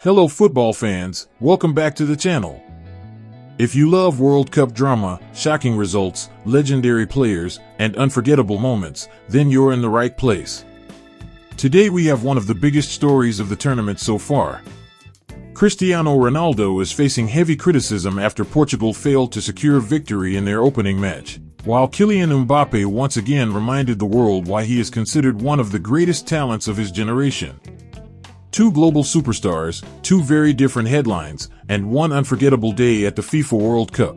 Hello football fans, welcome back to the channel. If you love World Cup drama, shocking results, legendary players, and unforgettable moments, then you're in the right place. Today we have one of the biggest stories of the tournament so far. Cristiano Ronaldo is facing heavy criticism after Portugal failed to secure victory in their opening match, while Kylian Mbappe once again reminded the world why he is considered one of the greatest talents of his generation. Two global superstars, two very different headlines, and one unforgettable day at the FIFA World Cup.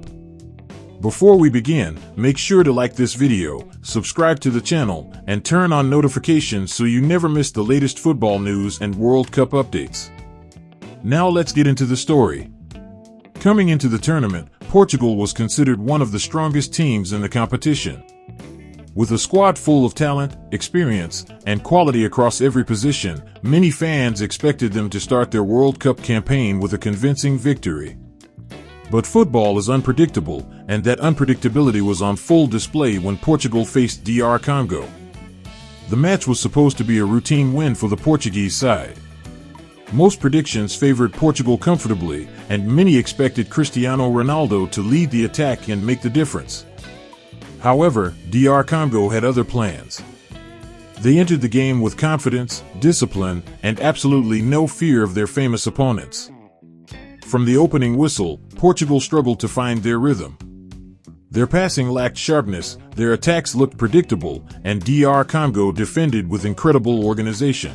Before we begin, make sure to like this video, subscribe to the channel, and turn on notifications so you never miss the latest football news and World Cup updates. Now let's get into the story. Coming into the tournament, Portugal was considered one of the strongest teams in the competition. With a squad full of talent, experience, and quality across every position, many fans expected them to start their World Cup campaign with a convincing victory. But football is unpredictable, and that unpredictability was on full display when Portugal faced DR Congo. The match was supposed to be a routine win for the Portuguese side. Most predictions favored Portugal comfortably, and many expected Cristiano Ronaldo to lead the attack and make the difference. However, DR Congo had other plans. They entered the game with confidence, discipline, and absolutely no fear of their famous opponents. From the opening whistle, Portugal struggled to find their rhythm. Their passing lacked sharpness, their attacks looked predictable, and DR Congo defended with incredible organization.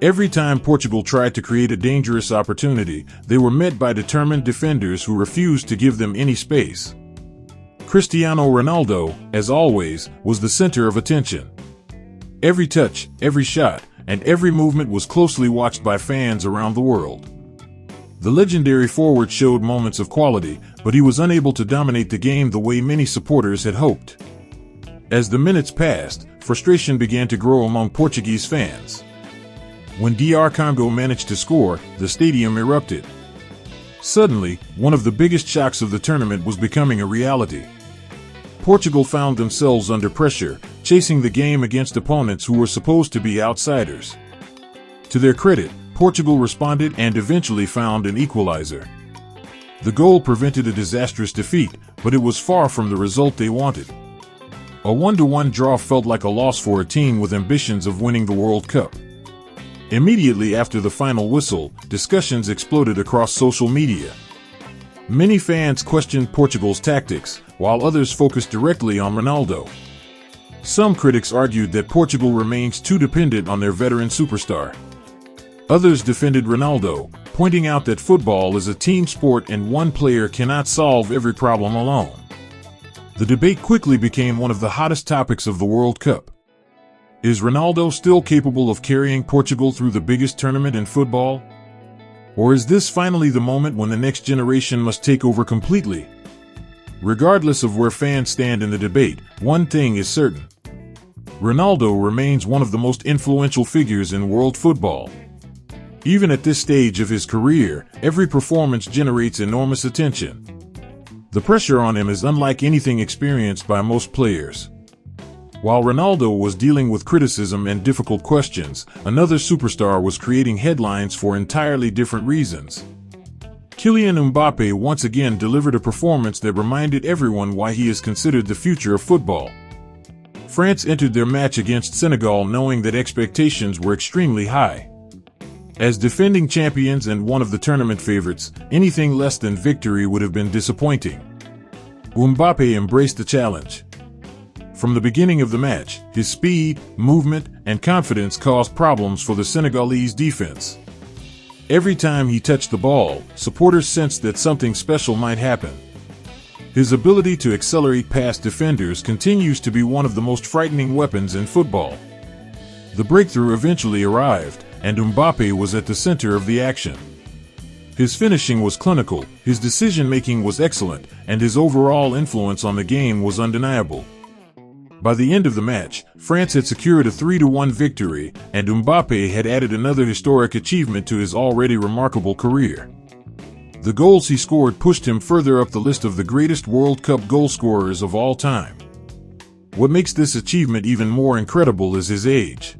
Every time Portugal tried to create a dangerous opportunity, they were met by determined defenders who refused to give them any space. Cristiano Ronaldo, as always, was the center of attention. Every touch, every shot, and every movement was closely watched by fans around the world. The legendary forward showed moments of quality, but he was unable to dominate the game the way many supporters had hoped. As the minutes passed, frustration began to grow among Portuguese fans. When DR Congo managed to score, the stadium erupted. Suddenly, one of the biggest shocks of the tournament was becoming a reality. Portugal found themselves under pressure, chasing the game against opponents who were supposed to be outsiders. To their credit, Portugal responded and eventually found an equalizer. The goal prevented a disastrous defeat, but it was far from the result they wanted. A 1-1 draw felt like a loss for a team with ambitions of winning the World Cup. Immediately after the final whistle, discussions exploded across social media. Many fans questioned Portugal's tactics, while others focused directly on Ronaldo. Some critics argued that Portugal remains too dependent on their veteran superstar. Others defended Ronaldo, pointing out that football is a team sport and one player cannot solve every problem alone. The debate quickly became one of the hottest topics of the World Cup. Is Ronaldo still capable of carrying Portugal through the biggest tournament in football? Or is this finally the moment when the next generation must take over completely? Regardless of where fans stand in the debate, one thing is certain. Ronaldo remains one of the most influential figures in world football. Even at this stage of his career, every performance generates enormous attention. The pressure on him is unlike anything experienced by most players. While Ronaldo was dealing with criticism and difficult questions, another superstar was creating headlines for entirely different reasons. Kylian Mbappe once again delivered a performance that reminded everyone why he is considered the future of football. France entered their match against Senegal knowing that expectations were extremely high. As defending champions and one of the tournament favorites, anything less than victory would have been disappointing. Mbappe embraced the challenge. From the beginning of the match, his speed, movement, and confidence caused problems for the Senegalese defense. Every time he touched the ball, supporters sensed that something special might happen. His ability to accelerate past defenders continues to be one of the most frightening weapons in football. The breakthrough eventually arrived, and Mbappe was at the center of the action. His finishing was clinical, his decision-making was excellent, and his overall influence on the game was undeniable. By the end of the match, France had secured a 3-1 victory, and Mbappe had added another historic achievement to his already remarkable career. The goals he scored pushed him further up the list of the greatest World Cup goal scorers of all time. What makes this achievement even more incredible is his age.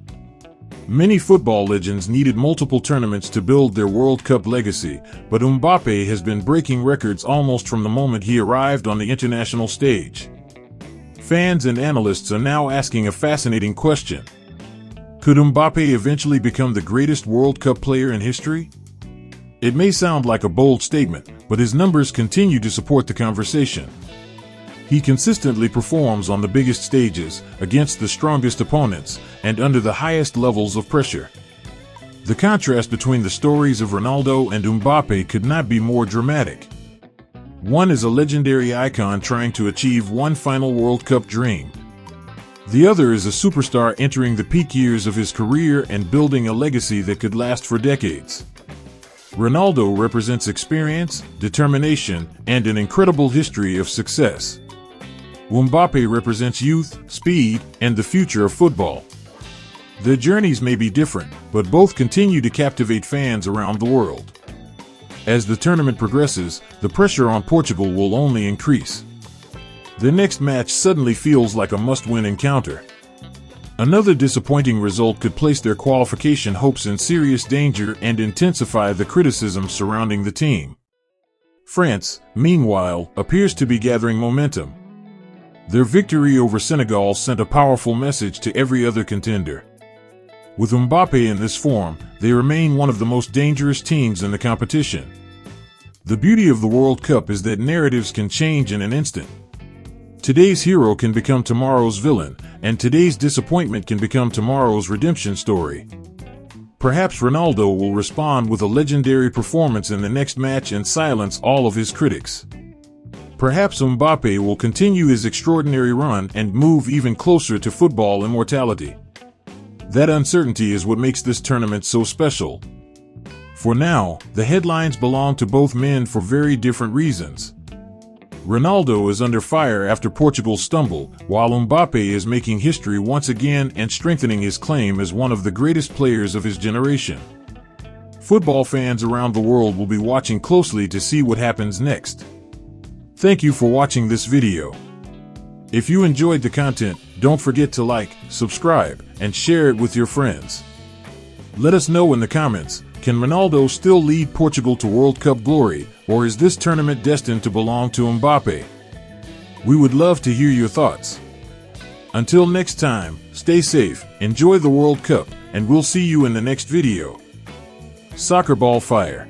Many football legends needed multiple tournaments to build their World Cup legacy, but Mbappe has been breaking records almost from the moment he arrived on the international stage. Fans and analysts are now asking a fascinating question. Could Mbappe eventually become the greatest World Cup player in history? It may sound like a bold statement, but his numbers continue to support the conversation. He consistently performs on the biggest stages, against the strongest opponents, and under the highest levels of pressure. The contrast between the stories of Ronaldo and Mbappe could not be more dramatic. One is a legendary icon trying to achieve one final World Cup dream. The other is a superstar entering the peak years of his career and building a legacy that could last for decades. Ronaldo represents experience, determination, and an incredible history of success. Mbappe represents youth, speed, and the future of football. Their journeys may be different, but both continue to captivate fans around the world. As the tournament progresses, the pressure on Portugal will only increase. The next match suddenly feels like a must-win encounter. Another disappointing result could place their qualification hopes in serious danger and intensify the criticism surrounding the team. France, meanwhile, appears to be gathering momentum. Their victory over Senegal sent a powerful message to every other contender. With Mbappe in this form, they remain one of the most dangerous teams in the competition. The beauty of the World Cup is that narratives can change in an instant. Today's hero can become tomorrow's villain, and today's disappointment can become tomorrow's redemption story. Perhaps Ronaldo will respond with a legendary performance in the next match and silence all of his critics. Perhaps Mbappe will continue his extraordinary run and move even closer to football immortality. That uncertainty is what makes this tournament so special. For now, the headlines belong to both men for very different reasons. Ronaldo is under fire after Portugal's stumble, while Mbappe is making history once again and strengthening his claim as one of the greatest players of his generation. Football fans around the world will be watching closely to see what happens next. Thank you for watching this video. If you enjoyed the content, don't forget to like, subscribe, and share it with your friends. Let us know in the comments, can Ronaldo still lead Portugal to World Cup glory, or is this tournament destined to belong to Mbappe? We would love to hear your thoughts. Until next time, stay safe, enjoy the World Cup, and we'll see you in the next video. Soccer ball fire.